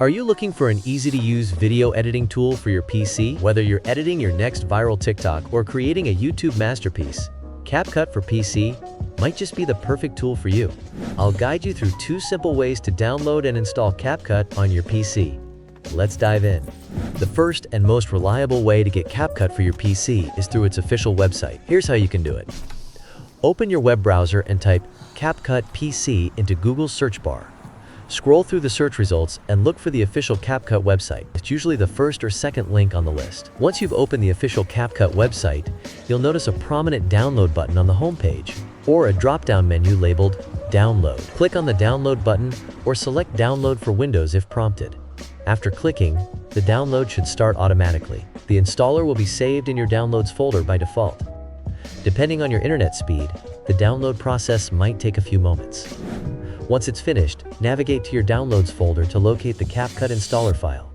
Are you looking for an easy-to-use video editing tool for your PC? Whether you're editing your next viral TikTok or creating a YouTube masterpiece, CapCut for PC might just be the perfect tool for you. I'll guide you through 2 simple ways to download and install CapCut on your PC. Let's dive in. The first and most reliable way to get CapCut for your PC is through its official website. Here's how you can do it. Open your web browser and type CapCut PC into Google's search bar. Scroll through the search results and look for the official CapCut website. It's usually the first or second link on the list. Once you've opened the official CapCut website, you'll notice a prominent download button on the home page, or a drop-down menu labeled Download. Click on the Download button or select Download for Windows if prompted. After clicking, the download should start automatically. The installer will be saved in your Downloads folder by default. Depending on your internet speed, the download process might take a few moments. Once it's finished, navigate to your Downloads folder to locate the CapCut installer file.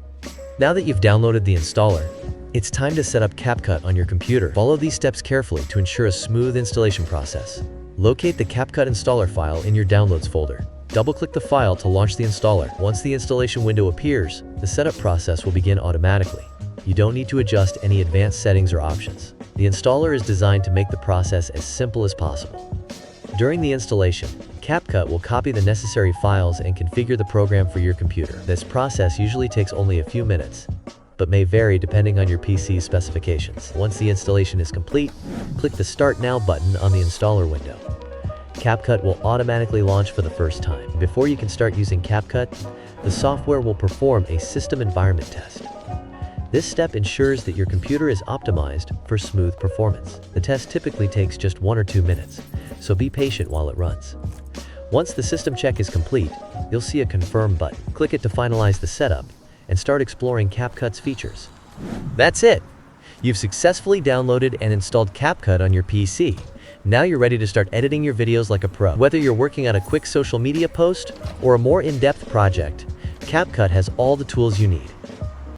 Now that you've downloaded the installer, it's time to set up CapCut on your computer. Follow these steps carefully to ensure a smooth installation process. Locate the CapCut installer file in your Downloads folder. Double-click the file to launch the installer. Once the installation window appears, the setup process will begin automatically. You don't need to adjust any advanced settings or options. The installer is designed to make the process as simple as possible. During the installation, CapCut will copy the necessary files and configure the program for your computer. This process usually takes only a few minutes, but may vary depending on your PC's specifications. Once the installation is complete, click the Start Now button on the installer window. CapCut will automatically launch for the first time. Before you can start using CapCut, the software will perform a system environment test. This step ensures that your computer is optimized for smooth performance. The test typically takes just 1 or 2 minutes, so be patient while it runs. Once the system check is complete, you'll see a Confirm button. Click it to finalize the setup and start exploring CapCut's features. That's it! You've successfully downloaded and installed CapCut on your PC. Now you're ready to start editing your videos like a pro. Whether you're working on a quick social media post or a more in-depth project, CapCut has all the tools you need.